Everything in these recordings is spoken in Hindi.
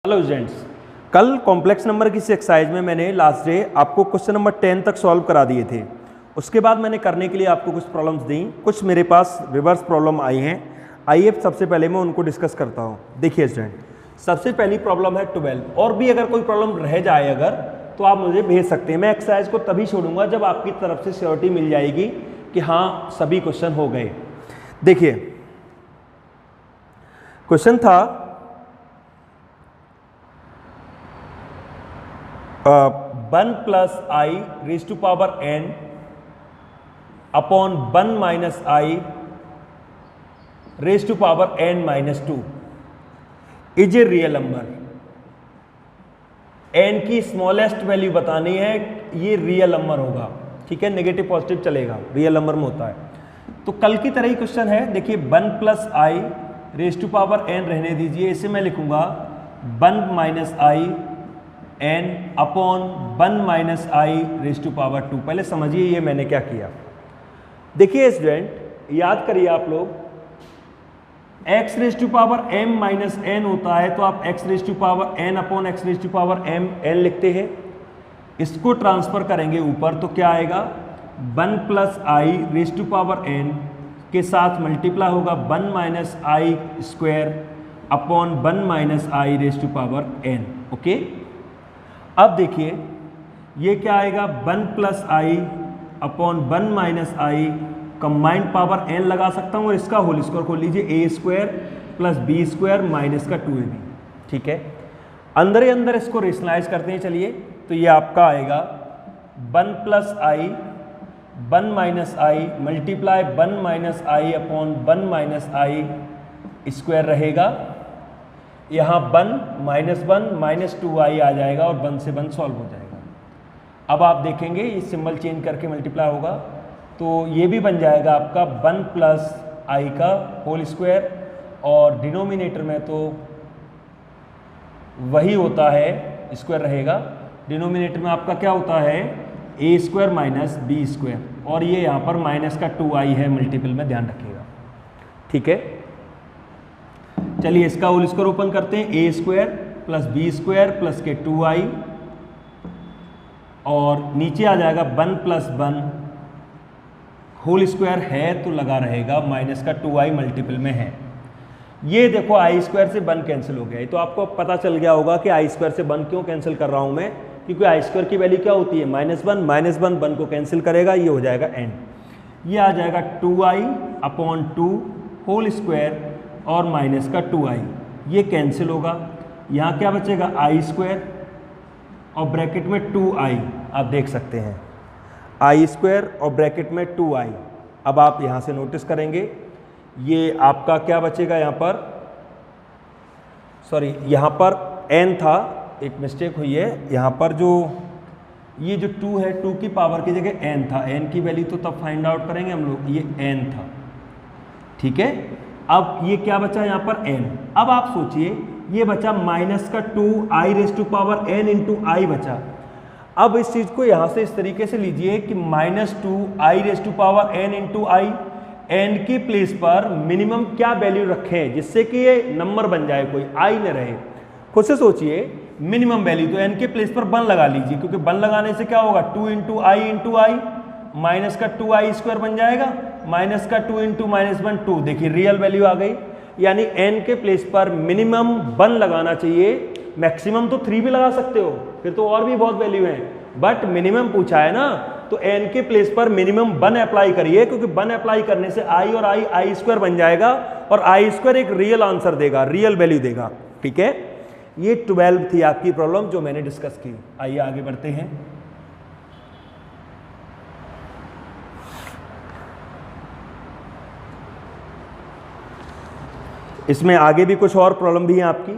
हेलो स्टूडेंट्स, कल कॉम्प्लेक्स नंबर की इस एक्सरसाइज में मैंने लास्ट डे आपको क्वेश्चन नंबर 10 तक सॉल्व करा दिए थे। उसके बाद मैंने करने के लिए आपको कुछ प्रॉब्लम्स दी, कुछ मेरे पास रिवर्स प्रॉब्लम आई हैं। आइए सबसे पहले मैं उनको डिस्कस करता हूँ। देखिए स्टूडेंट, सबसे पहली प्रॉब्लम है 12। और भी अगर कोई प्रॉब्लम रह जाए अगर तो आप मुझे भेज सकते हैं। मैं एक्सरसाइज को तभी छोड़ूंगा जब आपकी तरफ से श्योरिटी मिल जाएगी कि हाँ सभी क्वेश्चन हो गए। देखिए क्वेश्चन था 1 plus i raise to power n upon 1 minus i raise to power n minus 2 is a real number. n की स्मॉलेस्ट वैल्यू बतानी है, ये रियल नंबर होगा। ठीक है, नेगेटिव पॉजिटिव चलेगा, रियल नंबर में होता है। तो कल की तरह ही क्वेश्चन है। देखिए 1 plus i raise to power n रहने दीजिए, इसे मैं लिखूंगा 1 minus i n upon 1 minus i raise to power 2। पहले समझिए ये मैंने क्या किया। देखिए स्टूडेंट, याद करिए आप लोग, x raise to power m minus n होता है तो आप x raise to power n upon x raise to power m n लिखते हैं। इसको ट्रांसफर करेंगे ऊपर तो क्या आएगा, 1 plus i raise to power n के साथ मल्टीप्लाई होगा 1 minus i square upon 1 minus i raise to power n। Okay, अब देखिए ये क्या आएगा, 1 plus i upon 1 minus i combined power n लगा सकता हूँ और इसका होल स्क्वायर खोल लीजिए, a square plus b square minus का 2ab। ठीक है, अंदर ही अंदर इसको रेशनलाइज करते हैं। चलिए, तो ये आपका आएगा 1 plus I 1 minus I multiply 1 minus I upon 1 minus i square रहेगा। यहाँ 1 माइनस 1 माइनस 2i आ जाएगा और 1 से 1 सॉल्व हो जाएगा। अब आप देखेंगे ये सिंबल चेंज करके मल्टीप्लाई होगा तो ये भी बन जाएगा आपका 1 प्लस आई का होल स्क्वायर, और डिनोमिनेटर में तो वही होता है, स्क्वायर रहेगा। डिनोमिनेटर में आपका क्या होता है, ए स्क्वायर माइनस बी स्क्वायर, और ये यहाँ पर माइनस का 2i है मल्टीपल में, ध्यान रखिएगा। ठीक है, चलिए इसका होल स्क्वायर ओपन करते हैं, a square plus b square plus के 2i, और नीचे आ जाएगा 1 प्लस 1 होल स्क्वायर है तो लगा रहेगा माइनस का 2i मल्टीपल में है। ये देखो आई स्क्वायर से 1 कैंसिल हो गया। तो आपको पता चल गया होगा कि आई स्क्वायर से 1 क्यों कैंसिल कर रहा हूं मैं, क्योंकि आई स्क्वायर की वैल्यू क्या होती है, -1 -1 को कैंसिल करेगा, ये हो जाएगा n। ये आ जाएगा 2i अपॉन 2 होल स्क्वायर और माइनस का 2i, ये कैंसिल होगा। यहाँ क्या बचेगा, आई स्क्वायर और ब्रैकेट में 2i, आप देख सकते हैं आई स्क्वायर और ब्रैकेट में 2i। अब आप यहाँ से नोटिस करेंगे ये आपका क्या बचेगा, यहाँ पर सॉरी यहाँ पर n था, एक मिस्टेक हुई है यहाँ पर, जो ये जो 2 है 2 की पावर की जगह n था, n की वैल्यू तो तब फाइंड आउट करेंगे हम लोग, ये n था। ठीक है, अब ये क्या बचा यहाँ पर n। अब आप सोचिए ये बचा माइनस का 2i raise to power n into i बचा। अब इस चीज को यहाँ से इस तरीके से लीजिए कि -2i raise to power n into i, n की प्लेस पर मिनिमम क्या वैल्यू रखें जिससे कि ये नंबर बन जाए, कोई i न रहे। खुद से सोचिए मिनिमम वैल्यू, तो n के प्लेस पर 1 लगा लीजिए, क्योंकि 1 लगाने से क्या होगा, 2 इंटू आई माइनस का 2i स्क्वायर बन जाएगा, माइनस का 2 इंटू -1 2। देखिए रियल वैल्यू आ गई, यानी n के प्लेस पर मिनिमम 1 लगाना चाहिए। मैक्सिमम तो 3 भी लगा सकते हो, फिर तो और भी बहुत वैल्यू है, बट मिनिमम पूछा है ना, तो n के प्लेस पर मिनिमम 1 अप्लाई करिए, क्योंकि 1 अप्लाई करने से i और आई स्क्वायर बन जाएगा, और आई स्क्वायर एक रियल आंसर देगा, रियल वैल्यू देगा। ठीक है, ये 12 थी आपकी प्रॉब्लम जो मैंने डिस्कस की। आइए आगे बढ़ते हैं। इसमें आगे भी कुछ और प्रॉब्लम भी हैं आपकी,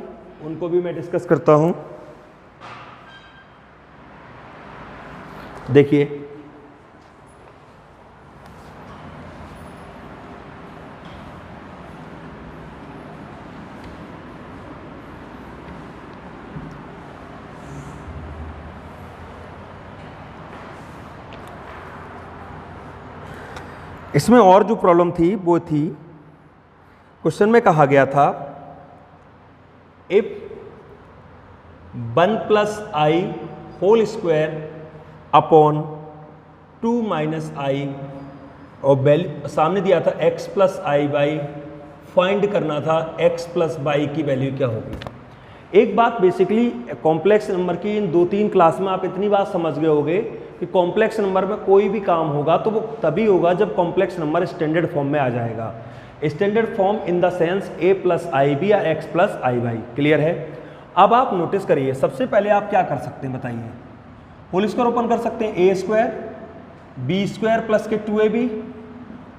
उनको भी मैं डिस्कस करता हूं। देखिए इसमें और जो प्रॉब्लम थी वो थी, क्वेश्चन में कहा गया था if 1 plus i whole square upon 2 minus i, और वैल्यू सामने दिया था x plus i y, find करना था x प्लस बाई की वैल्यू क्या होगी। एक बात बेसिकली कॉम्प्लेक्स नंबर की इन 2-3 क्लास में आप इतनी बात समझ गए होंगे कि कॉम्प्लेक्स नंबर में कोई भी काम होगा तो वो तभी होगा जब कॉम्प्लेक्स नंबर स्टैंडर्ड फॉर्म में आ जाएगा। Standard form in the sense a plus i b या x plus i y. Clear है। अब आप नोटिस करिए, सबसे पहले आप क्या कर सकते हैं बताइए, होल स्क्वायर ओपन कर सकते हैं, a square b square plus के 2ab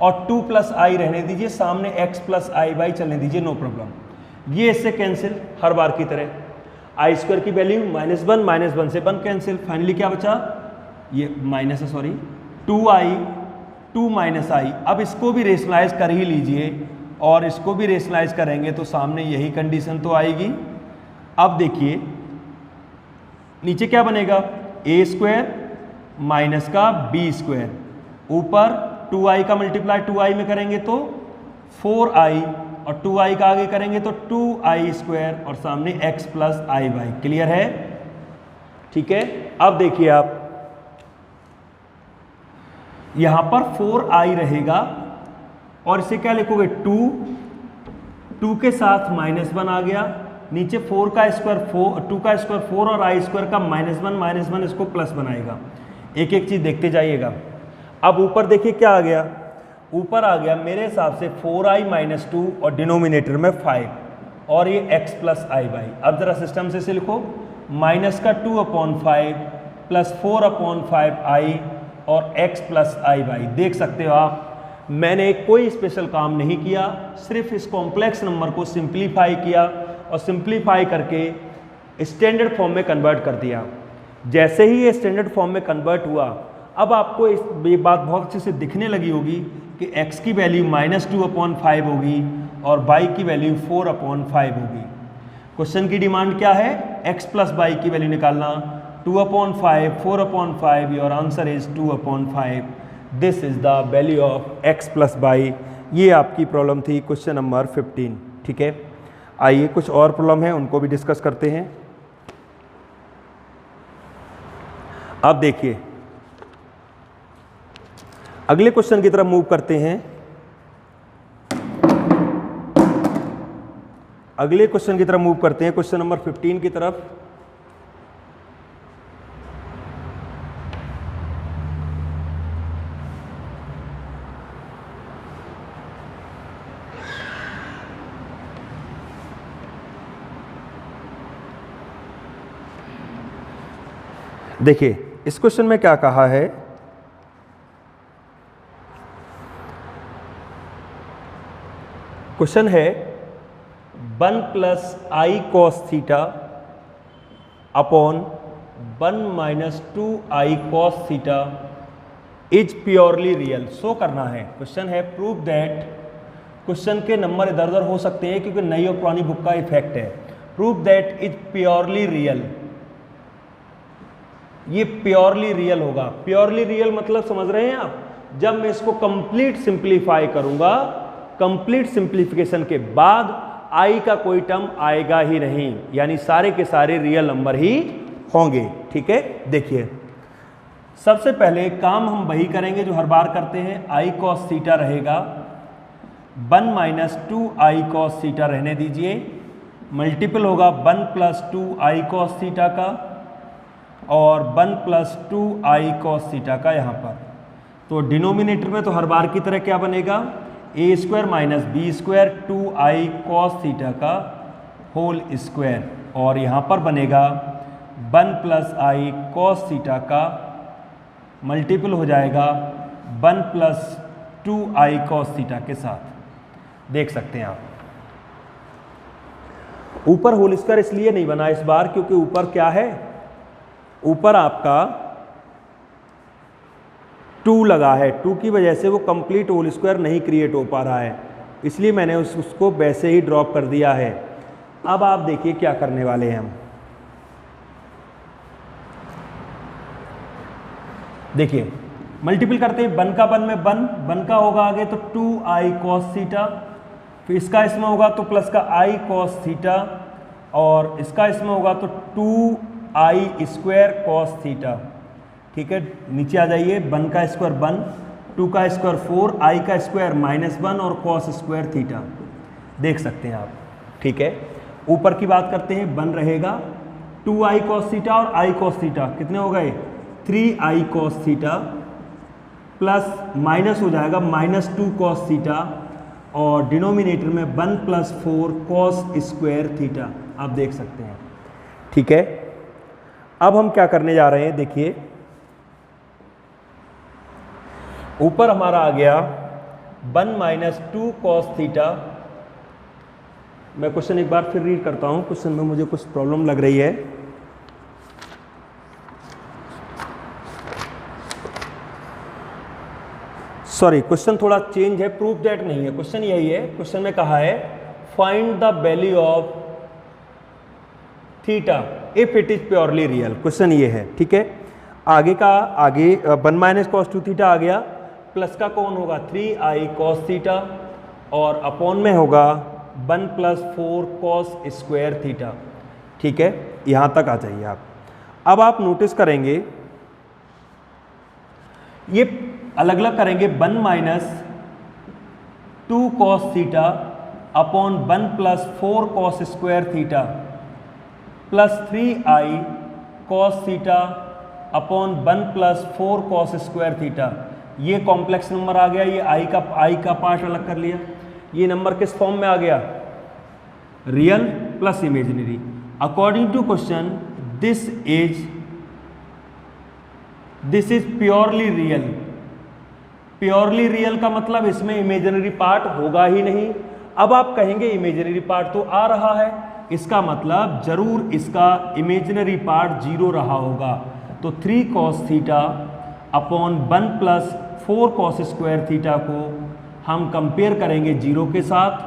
और 2 प्लस आई रहने दीजिए, सामने x प्लस आई बाई चलने दीजिए, नो प्रॉब्लम। ये इससे कैंसिल हर बार की तरह, आई स्क्वायर की वैल्यू -1 से 1 कैंसिल, फाइनली क्या बचा, ये माइनस है सॉरी 2i 2 माइनस आई। अब इसको भी रेशनलाइज कर ही लीजिए, और इसको भी रेशनलाइज करेंगे तो सामने यही कंडीशन तो आएगी। अब देखिए नीचे क्या बनेगा, a स्क्वायर माइनस का b स्क्वायर, ऊपर 2i का मल्टीप्लाई 2i में करेंगे तो 4i, और 2i का आगे करेंगे तो 2i स्क्वायर, और सामने x plus i y. Clear है, ठीक है। अब देखिए आप यहां पर 4i रहेगा, और इसे क्या लिखोगे 2 के साथ -1 आ गया, नीचे 4 का स्क्वायर 2 का स्क्वायर 4 और i स्क्वायर का -1 इसको प्लस बनाएगा। एक एक चीज देखते जाइएगा। अब ऊपर देखिए क्या आ गया, ऊपर आ गया मेरे हिसाब से 4i माइनस 2 और डिनोमिनेटर में 5, और ये x प्लस आई बाई। अब जरा सिस्टम से इसे लिखो, माइनस का 2/5 प्लस 4/5i और x प्लस आई बाई। देख सकते हो आप, मैंने कोई स्पेशल काम नहीं किया, सिर्फ इस कॉम्प्लेक्स नंबर को सिंप्लीफाई किया और सिंप्लीफाई करके स्टैंडर्ड फॉर्म में कन्वर्ट कर दिया। जैसे ही ये स्टैंडर्ड फॉर्म में कन्वर्ट हुआ, अब आपको ये बात बहुत अच्छे से दिखने लगी होगी कि x की वैल्यू -2/5 होगी और y की वैल्यू 4/5 होगी। क्वेश्चन की डिमांड क्या है, x प्लस y की वैल्यू निकालना, 2/5 4/5, your answer is 2/5। This is the value of x plus y। ये आपकी प्रॉब्लम थी क्वेश्चन नंबर 15। ठीक है, आइए कुछ और प्रॉब्लम है उनको भी डिस्कस करते हैं। अब देखिए अगले क्वेश्चन की तरफ मूव करते हैं। अगले क्वेश्चन की तरफ मूव करते हैं, क्वेश्चन नंबर 15 की तरफ। देखिए इस क्वेश्चन में क्या कहा है, क्वेश्चन है 1 plus I cos theta upon 1 minus 2i cos theta is purely real. Show करना है, क्वेश्चन है प्रूव दैट। क्वेश्चन के नंबर इधर उधर हो सकते हैं क्योंकि नई और पुरानी बुक का इफेक्ट है। Prove that is purely real, ये प्योरली रियल होगा। प्योरली रियल मतलब समझ रहे हैं आप, जब मैं इसको कंप्लीट सिंप्लीफाई करूंगा, कंप्लीट सिंप्लीफिकेशन के बाद आई का कोई टर्म आएगा ही नहीं, यानी सारे के सारे रियल नंबर ही होंगे। ठीक है, देखिए सबसे पहले काम हम वही करेंगे जो हर बार करते हैं, आई कॉस थीटा रहेगा, 1 माइनस 2i कॉस थीटा रहने दीजिए, मल्टीपल होगा 1 प्लस 2i कॉस थीटा का और 1 प्लस 2i कॉस थीटा का यहाँ पर। तो डिनोमिनेटर में तो हर बार की तरह क्या बनेगा, a square minus b square 2i cos theta का होल स्क्वायर, और यहाँ पर बनेगा 1 प्लस i कॉस थीटा का मल्टीपल हो जाएगा 1 प्लस 2i कॉस थीटा के साथ। देख सकते हैं आप, ऊपर होल स्क्वायर इसलिए नहीं बना इस बार क्योंकि ऊपर क्या है, ऊपर आपका 2 लगा है, 2 की वजह से वो कंप्लीट होल स्क्वायर नहीं क्रिएट हो पा रहा है, इसलिए मैंने उसको वैसे ही ड्रॉप कर दिया है। अब आप देखिए क्या करने वाले हैं हम, देखिए मल्टीपल करते हैं, 1 का 1 में 1 का होगा आगे तो 2i कॉस थीटा, फिर इसका इसमें होगा तो प्लस का i कॉस थीटा, और इसका इसमें होगा तो 2i स्क्वायर कॉस थीटा। ठीक है, नीचे आ जाइए, 1 का स्क्वायर 1, 2 का स्क्वायर 4, i का स्क्वायर -1 और कॉस स्क्वायर थीटा। देख सकते हैं आप। ठीक है, ऊपर की बात करते हैं, 1 रहेगा 2i कॉस थीटा और i कॉस थीटा कितने हो गए 3i cos theta, plus minus हो जाएगा -2 कॉस थीटा और डिनोमिनेटर में 1 + 4 कॉस स्क्वायर थीटा। आप देख सकते हैं। ठीक है, अब हम क्या करने जा रहे हैं, देखिए ऊपर हमारा आ गया 1 - 2 कॉस थीटा। मैं क्वेश्चन एक बार फिर रीड करता हूं, क्वेश्चन में मुझे कुछ प्रॉब्लम लग रही है। सॉरी, क्वेश्चन थोड़ा चेंज है, प्रूफ दैट नहीं है, क्वेश्चन यही है। क्वेश्चन में कहा है find the value of theta if it is purely real. Question ये है। ठीक है, आगे 1 - cos 2 थीटा आ गया, प्लस का कौन होगा 3i cos थीटा और अपॉन में होगा 1 + 4 cos स्क्वायर थीटा। ठीक है, यहां तक आ जाइए आप। अब आप नोटिस करेंगे ये अलग अलग करेंगे, 1 - 2 cos theta upon 1 + 4 cos square theta plus 3i cos theta upon 1 + 4 cos square theta. ये कॉम्प्लेक्स नंबर आ गया, ये i का पार्ट अलग कर लिया। ये नंबर किस फॉर्म में आ गया, real plus imaginary. According to question this is purely real. Purely real का मतलब इसमें इमेजिनरी पार्ट होगा ही नहीं। अब आप कहेंगे इमेजिनरी पार्ट तो आ रहा है, इसका मतलब जरूर इसका इमेजिनरी पार्ट 0 रहा होगा। तो 3 cos theta upon 1 + 4 cos square theta को हम कंपेयर करेंगे 0 के साथ,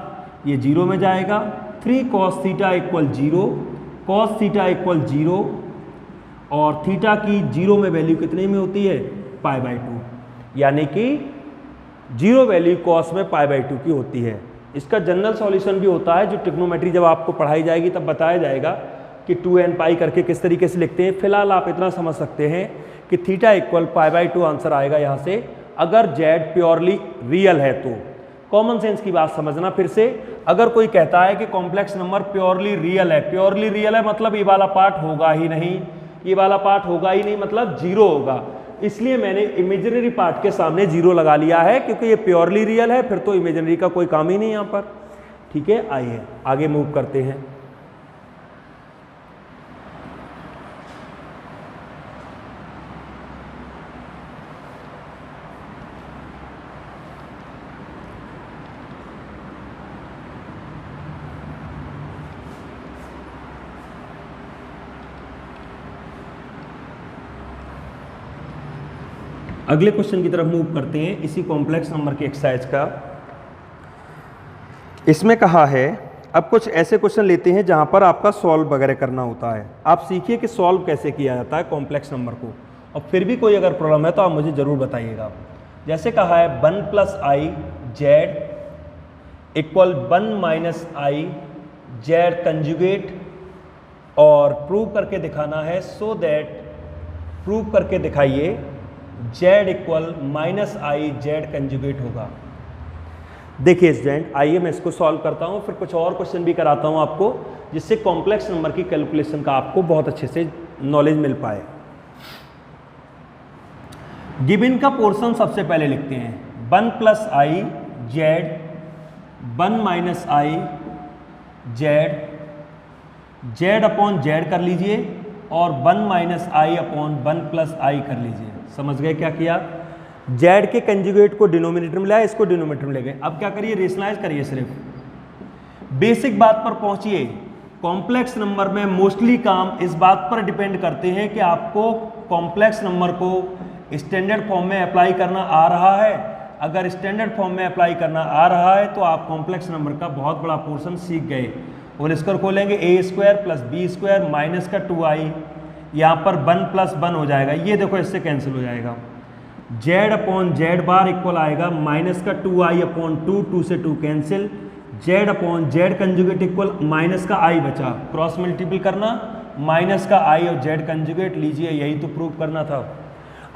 ये 0 में जाएगा। 3 cos थीटा = 0, cos थीटा = 0 और थीटा की 0 में वैल्यू कितने में होती है π/2, यानी कि 0 वैल्यू cos में π/2 की होती है। इसका जनरल सॉल्यूशन भी होता है, जो ट्रिग्नोमेट्री जब आपको पढ़ाई जाएगी तब बताया जाएगा कि 2n पाई करके किस तरीके से लिखते हैं। फिलहाल आप इतना समझ सकते हैं कि थीटा = π/2 आंसर आएगा यहाँ से, अगर z प्योरली रियल है तो। कॉमन सेंस की बात समझना फिर से, अगर कोई कहता है कि कॉम्प्लेक्स नंबर प्योरली रियल है, प्योरली रियल है मतलब ये वाला पार्ट होगा ही नहीं, ये वाला पार्ट होगा ही नहीं मतलब 0 होगा। इसलिए मैंने इमेजिनरी पार्ट के सामने 0 लगा लिया है, क्योंकि ये प्योरली रियल है, फिर तो इमेजिनरी का कोई काम ही नहीं यहाँ पर। ठीक है, आइए आगे मूव करते हैं। अगले क्वेश्चन की तरफ मूव करते हैं, इसी कॉम्प्लेक्स नंबर की एक्सरसाइज का। इसमें कहा है, अब कुछ ऐसे क्वेश्चन लेते हैं जहां पर आपका सॉल्व वगैरह करना होता है। आप सीखिए कि सॉल्व कैसे किया जाता है कॉम्प्लेक्स नंबर को, और फिर भी कोई अगर प्रॉब्लम है तो आप मुझे ज़रूर बताइएगा। जैसे कहा है 1 + i z = 1 - i z conjugate, और प्रूव करके दिखाना है, सो दैट प्रूव करके दिखाइए z = -i z कंजुगेट होगा। देखिए स्टूडेंट, आइए मैं इसको सॉल्व करता हूं, फिर कुछ और क्वेश्चन भी कराता हूं आपको, जिससे कॉम्प्लेक्स नंबर की कैलकुलेशन का आपको बहुत अच्छे से नॉलेज मिल पाए। गिवन का पोर्शन सबसे पहले लिखते हैं, 1 + i z 1 - i z upon z कर लीजिए और 1 - i अपॉन 1 + i कर लीजिए। समझ गए क्या किया, z के कंजुगेट को डिनोमिनेटर में लाया, इसको डिनोमिनेटर में ले गए। अब क्या करिए, रेशनलाइज करिए, सिर्फ बेसिक बात पर पहुंचिए। कॉम्प्लेक्स नंबर में मोस्टली काम इस बात पर डिपेंड करते हैं कि आपको कॉम्प्लेक्स नंबर को स्टैंडर्ड फॉर्म में अप्लाई करना आ रहा है। अगर स्टैंडर्ड फॉर्म में अप्लाई करना आ रहा है तो आप कॉम्प्लेक्स नंबर का बहुत बड़ा पोर्शन सीख गए। और इसको खोलेंगे a² + b² माइनस का 2i, यहाँ पर 1 + 1 हो जाएगा, ये देखो इससे कैंसिल हो जाएगा। z अपॉन z बार इक्वल आएगा माइनस का 2i अपॉन 2, 2 से 2 cancel, Z upon Z conjugate equal minus का आई बचा, क्रॉस मल्टीपल करना, माइनस का आई और जेड कंजुगेट लीजिए, यही तो प्रूव करना था।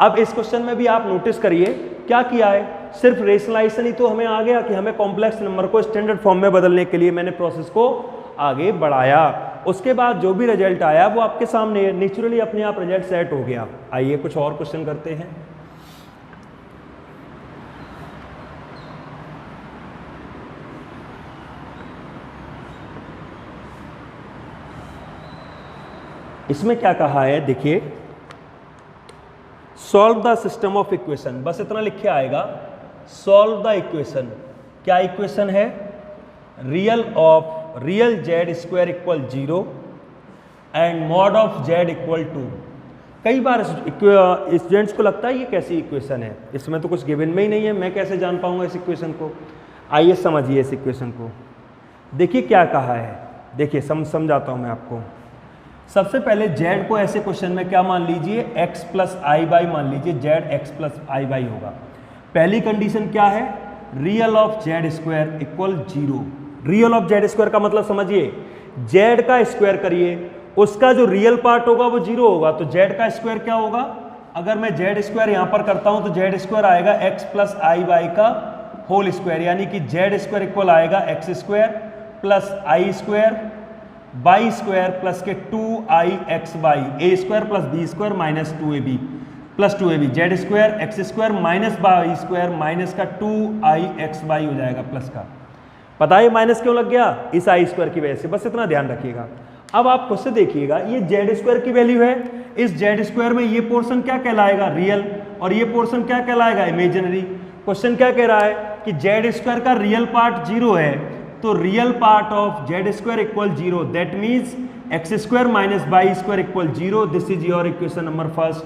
अब इस क्वेश्चन में भी आप नोटिस करिए क्या किया है, सिर्फ रेशनलाइजेशन ही तो हमें आ गया कि हमें कॉम्प्लेक्स नंबर को स्टैंडर्ड फॉर्म में बदलने के लिए मैंने प्रोसेस को आगे बढ़ाया। उसके बाद जो भी रिजल्ट आया वो आपके सामने नेचुरली अपने आप रिजल्ट सेट हो गया। आइए कुछ और क्वेश्चन करते हैं। इसमें क्या कहा है देखिए, solve the system of equation, बस इतना लिखे आएगा, सॉल्व द इक्वेशन। क्या इक्वेशन है, real Z square equal 0 and mod of Z equal 2। कई बार स्टूडेंट्स को लगता है ये कैसी इक्वेशन है, इसमें तो कुछ गिवन में ही नहीं है, मैं कैसे जान पाऊंगा इस इक्वेशन को। आइए समझिए इस इक्वेशन को। देखिए क्या कहा है, देखिए समझाता हूं मैं आपको। सबसे पहले जेड को ऐसे क्वेश्चन में क्या मान लीजिए, x प्लस आई बाई मान लीजिए, Z x plus i by होगा। पहली कंडीशन क्या है, real of Z square equal 0। Real of Z square का मतलब समझिए, जेड का स्क्वायर करिए, उसका जो रियल पार्ट होगा वो 0 होगा, तो जेड का स्क्वायर क्या होगा, अगर मैं जेड स्क्वायर यहां पर करता हूं तो जेड स्क्वायर आएगा x प्लस आई बाई का होल स्क्वायर, यानी कि जेड स्क्वायर इक्वल आएगा x square plus i square y square plus के 2ix y a square plus b square minus 2ab plus 2ab, z square x square minus y square minus का 2ix बाई हो जाएगा प्लस का। पता है माइनस क्यों लग गया, इस आई स्क्वायर की वजह से, बस इतना ध्यान रखिएगा। अब आप खुद से देखिएगा, ये जेड स्क्वायर की वैल्यू है, इस जेड स्क्वायर में ये पोर्शन क्या कहलाएगा, रियल, और ये पोर्शन क्या कहलाएगा, इमेजिनरी। क्वेश्चन क्या कह रहा है कि जेड स्क्वायर का रियल पार्ट 0 है, तो real part of Z square equal 0, that means x square minus y square equal 0। This is your equation number first.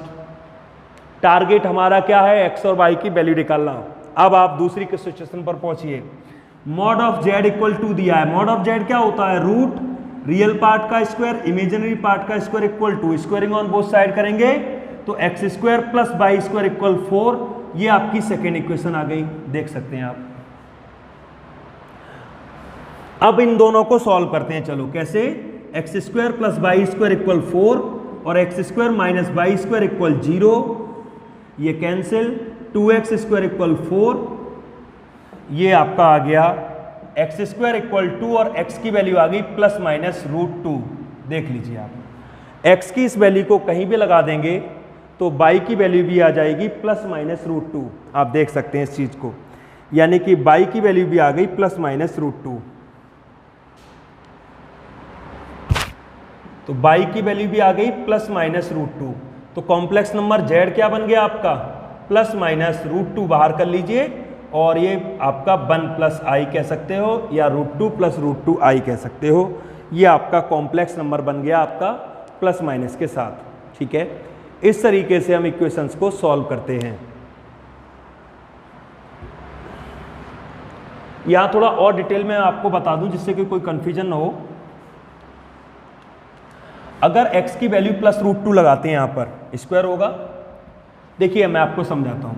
Target हमारा क्या है, एक्स और वाई की वैल्यू निकालना। अब आप दूसरी सिचुएशन पर पहुंचिए। मॉड ऑफ जेड इक्वल 2 दिया है, मॉड ऑफ जेड क्या होता है, रूट रियल पार्ट का स्क्वायर इमेजिनरी पार्ट का square equal 2, squaring on both side करेंगे तो x square plus by square equal 4। ये आपकी सेकेंड इक्वेशन आ गई, देख सकते हैं आप। अब इन दोनों को सॉल्व करते हैं, चलो कैसे, x square plus by square equal 4 और x square minus y square equal 0, ये कैंसिल, 2x स्क्वायर इक्वल 4, ये आपका आ गया एक्स स्क्वायर इक्वल 2 और x की वैल्यू आ गई प्लस माइनस √2। देख लीजिए आप, x की इस वैल्यू को कहीं भी लगा देंगे तो y की वैल्यू भी आ जाएगी प्लस माइनस √2। आप देख सकते हैं इस चीज को, यानी कि y की वैल्यू भी आ गई प्लस माइनस √2, तो y की वैल्यू भी आ गई प्लस माइनस √2। तो कॉम्प्लेक्स नंबर z क्या बन गया आपका, प्लस माइनस √2 बाहर कर लीजिए, और ये आपका 1 प्लस आई कह सकते हो या √2 प्लस √2 आई कह सकते हो। ये आपका कॉम्प्लेक्स नंबर बन गया आपका प्लस माइनस के साथ। ठीक है, इस तरीके से हम इक्वेशंस को सॉल्व करते हैं। यहां थोड़ा और डिटेल में आपको बता दूं जिससे कि कोई कंफ्यूजन ना हो। अगर x की वैल्यू प्लस √2 लगाते हैं, यहां पर स्क्वायर होगा, देखिए मैं आपको समझाता हूं।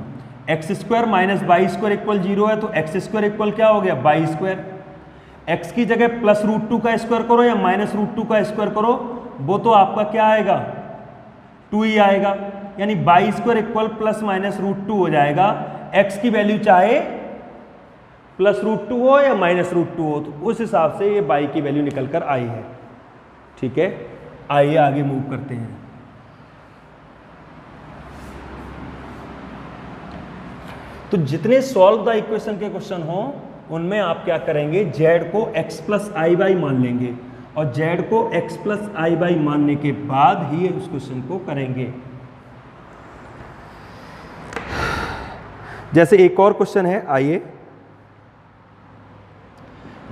X square minus y square equal 0 है, तो एक्स स्क्वायर इक्वल क्या हो गया, बाई स्क्वायर। एक्स की जगह प्लस √2 का स्क्वायर करो या माइनस √2 का स्क्वायर करो, वो तो आपका क्या आएगा, 2 ही आएगा, यानी by square equal plus minus √2 हो जाएगा। एक्स की वैल्यू चाहे प्लस √2 हो या माइनस √2 हो, तो उस हिसाब से ये बाई की वैल्यू निकल कर आई है। ठीक है, आइए आगे मूव करते हैं। तो जितने सॉल्व द इक्वेशन के क्वेश्चन हो उनमें आप क्या करेंगे, z को x प्लस आई बाई मान लेंगे, और z को x प्लस आई बाई मानने के बाद ही उस क्वेश्चन को करेंगे। जैसे एक और क्वेश्चन है, आइए,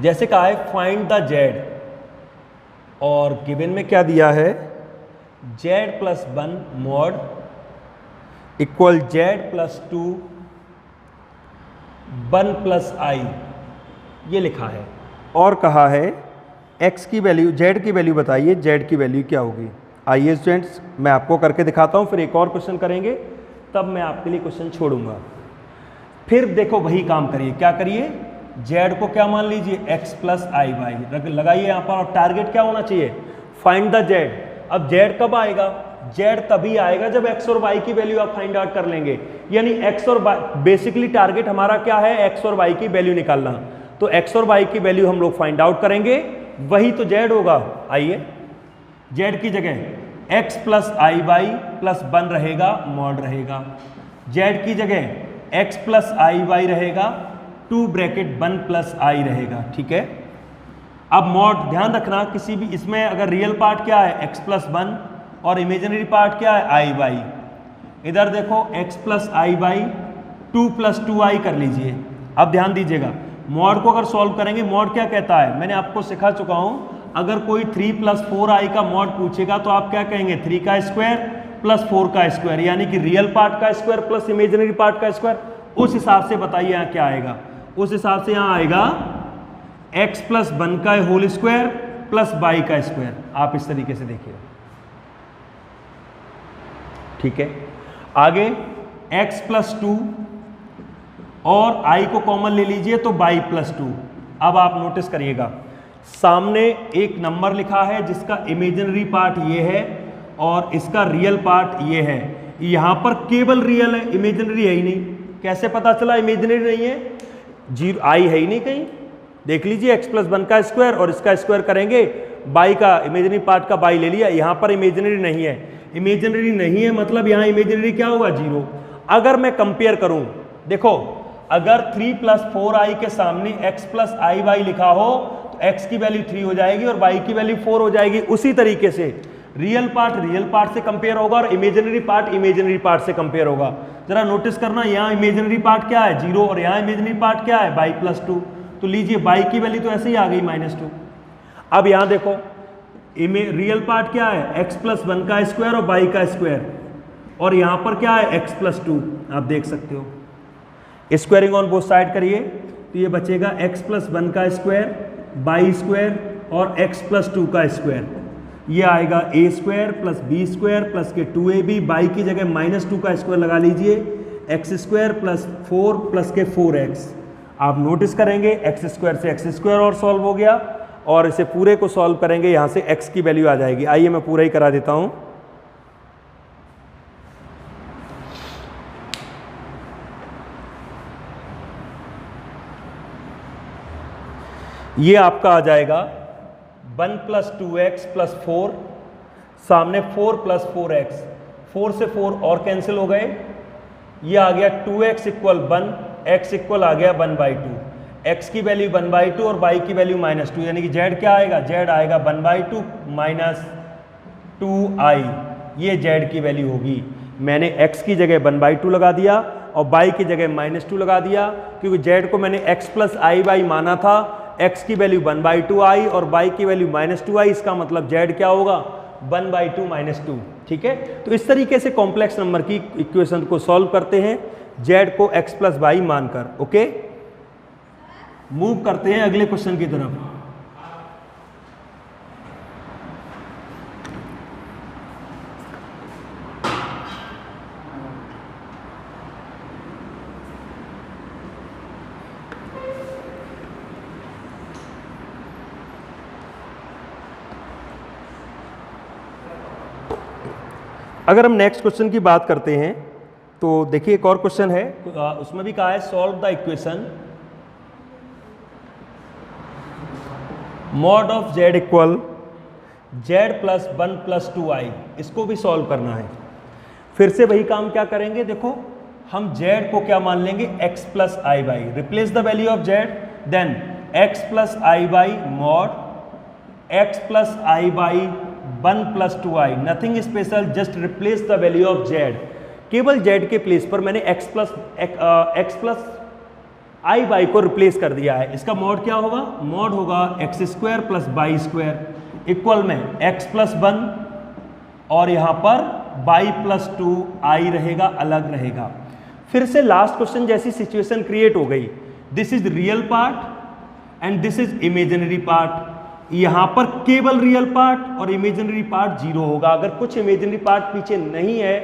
जैसे कहा है फाइंड द z, और गिवन में क्या दिया है, z plus 1 mod equal z plus 2 1 plus i, ये लिखा है, और कहा है x की वैल्यू, z की वैल्यू बताइए, z की वैल्यू क्या होगी। आइए स्टूडेंट्स मैं आपको करके दिखाता हूं, फिर एक और क्वेश्चन करेंगे, तब मैं आपके लिए क्वेश्चन छोड़ूंगा। फिर देखो वही काम करिए, क्या करिए, जेड को क्या मान लीजिए x प्लस आई वाई लगाइए यहाँ पर, और टारगेट क्या होना चाहिए, फाइंड द जेड। अब जेड कब आएगा, जेड तभी आएगा जब x और y की वैल्यू आप फाइंड आउट कर लेंगे, यानी x और y, बेसिकली टारगेट हमारा क्या है, x और y की वैल्यू निकालना। तो x और y की वैल्यू हम लोग फाइंड आउट करेंगे, वही तो जेड होगा। आइए, जेड की जगह x plus i Y plus 1 रहेगा, मॉड रहेगा। जेड की जगह x प्लस आई वाई रहेगा, 2 ब्रैकेट 1 प्लस आई रहेगा, ठीक है। अब मॉड ध्यान रखना, किसी भी इसमें अगर रियल पार्ट क्या है x प्लस 1 और इमेजिनरी पार्ट क्या है आई वाई, इधर देखो x plus i Y 2 plus 2 आई कर लीजिए। अब ध्यान दीजिएगा, मॉड को अगर सॉल्व करेंगे, मॉड क्या कहता है, मैंने आपको सिखा चुका हूं, अगर कोई 3 प्लस 4 आई का मॉड पूछेगा तो आप क्या कहेंगे, 3 का स्क्वायर प्लस 4 का स्क्वायर, यानी कि रियल पार्ट का स्क्वायर प्लस इमेजिनरी पार्ट का स्क्वायर। उस हिसाब से बताइए यहाँ क्या आएगा, उस हिसाब से यहाँ आएगा x प्लस 1 का होल स्क्वायर प्लस y का स्क्वायर। आप इस तरीके से देखिए, ठीक है। आगे x प्लस 2 और i को कॉमन ले लीजिए तो y प्लस 2। अब आप नोटिस करिएगा, सामने एक नंबर लिखा है जिसका इमेजिनरी पार्ट ये है और इसका रियल पार्ट ये है। यहां पर केवल रियल है, इमेजिनरी है ही नहीं। कैसे पता चला इमेजिनरी नहीं है, जीरो आई है ही नहीं कहीं। देख लीजिए, x प्लस 1 का स्क्वायर और इसका स्क्वायर करेंगे, y का इमेजिनरी पार्ट का y ले लिया, यहां पर इमेजिनरी नहीं है। इमेजिनरी नहीं है मतलब यहां इमेजिनरी क्या होगा, 0। अगर मैं कंपेयर करूं, देखो अगर 3 प्लस 4 आई के सामने x प्लस आई वाई लिखा हो तो x की वैल्यू 3 हो जाएगी और y की वैल्यू 4 हो जाएगी। उसी तरीके से रियल पार्ट से कंपेयर होगा और इमेजिनरी पार्ट से कंपेयर होगा। जरा नोटिस करना, यहाँ इमेजिनरी पार्ट क्या है, 0, और यहाँ इमेजिनरी पार्ट क्या है, y प्लस 2। तो लीजिए y की वैल्यू तो ऐसे ही आ गई -2। अब यहाँ देखो, रियल पार्ट क्या है, x प्लस 1 का स्क्वायर और y का स्क्वायर, और यहाँ पर क्या है, x प्लस 2। आप देख सकते हो, स्क्वायरिंग ऑन बोथ साइड करिए तो ये बचेगा x प्लस 1 का स्क्वायर, y स्क्वायर और x प्लस 2 का स्क्वायर। ये आएगा a square plus b square plus के 2ab, y की जगह -2 का स्क्वायर लगा लीजिए, x स्क्वायर प्लस 4 प्लस के 4x। आप नोटिस करेंगे x स्क्वायर से x स्क्वायर और सॉल्व हो गया, और इसे पूरे को सॉल्व करेंगे, यहाँ से x की वैल्यू आ जाएगी। आइए मैं पूरा ही करा देता हूँ। ये आपका आ जाएगा 1 प्लस 2x प्लस 4, सामने 4 प्लस 4x, 4 से 4 और कैंसिल हो गए। ये आ गया 2x इक्वल 1, x इक्वल आ गया 1/2। x की वैल्यू 1/2 और y की वैल्यू -2, यानी कि z क्या आएगा, z आएगा 1/2 माइनस 2i। ये z की वैल्यू होगी। मैंने x की जगह 1/2 लगा दिया और y की जगह -2 लगा दिया, क्योंकि z को मैंने x प्लस आई वाई माना था। x की वैल्यू 1/2i और y की वैल्यू -2i, इसका मतलब z क्या होगा, 1/2 -2। ठीक है, तो इस तरीके से कॉम्प्लेक्स नंबर की इक्वेशन को सॉल्व करते हैं z को x प्लस वाई मानकर। ओके, मूव करते हैं अगले क्वेश्चन की तरफ। अगर हम नेक्स्ट क्वेश्चन की बात करते हैं तो देखिए एक और क्वेश्चन है, उसमें भी कहा है solve the equation mod of z equal z plus 1 plus 2i। इसको भी सॉल्व करना है। फिर से वही काम क्या करेंगे, देखो हम z को क्या मान लेंगे, x plus i y. Replace the value of z, then x plus i y mod x plus i y 1 plus 2i, nothing special, just replace the value of z। केवल z के प्लेस पर मैंने x प्लस आई वाई को रिप्लेस कर दिया है। इसका मॉड क्या होगा, मॉड होगा x square plus y square equal में x प्लस 1 और यहाँ पर y प्लस 2i रहेगा, अलग रहेगा। फिर से लास्ट क्वेश्चन जैसी सिचुएशन क्रिएट हो गई। This is real part and this is imaginary part. यहां पर केवल रियल पार्ट और इमेजिनरी पार्ट 0 होगा। अगर कुछ इमेजिनरी पार्ट पीछे नहीं है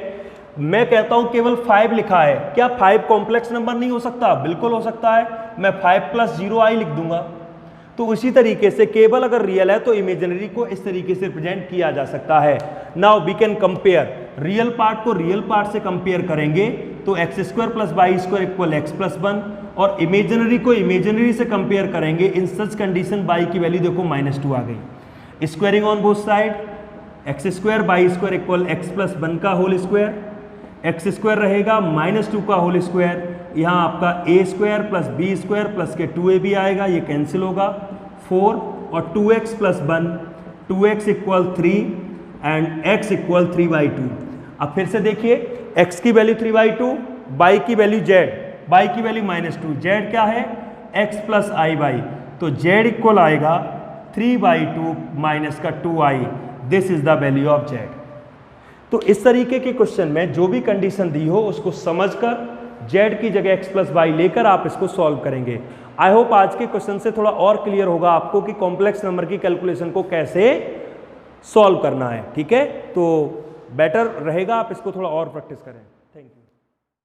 मैं कहता हूं केवल 5 लिखा है, क्या 5 कॉम्प्लेक्स नंबर नहीं हो सकता? बिल्कुल हो सकता है, मैं 5 + 0i लिख दूंगा। तो उसी तरीके से केवल अगर रियल है तो इमेजिनरी को इस तरीके से रिप्रेजेंट किया जा सकता है। Now we can compare, real part को रियल पार्ट से कंपेयर करेंगे तो x² + y² = x + 1, और इमेजिनरी को इमेजिनरी से कंपेयर करेंगे। इन सच कंडीशन y की वैल्यू देखो -2 आ गई। Squaring on both side, x² y² = x + 1 का होल स्क्वायर, x² रहेगा -2 का होल स्क्वायर, यहाँ आपका a² + b² प्लस के 2ab आएगा, ये कैंसिल होगा, 4 और 2x + 1, 2x = 3 एंड x = 3/2। अब फिर से देखिए, x की वैल्यू 3/2, y की वैल्यू z, y की वैल्यू -2, z क्या है? x + i/, तो z इक्वल आएगा 3/2 - का 2i, this is the value of z। तो इस तरीके के क्वेश्चन में जो भी कंडीशन दी हो उसको समझकर z की जगह x + y लेकर आप इसको सॉल्व करेंगे। आई होप आज के क्वेश्चन से थोड़ा और क्लियर होगा आपको कि कॉम्प्लेक्स नंबर की कैलकुलेशन को कैसे सॉल्व करना है। ठीक है, तो बेटर रहेगा आप इसको थोड़ा और प्रैक्टिस करें। Thank you.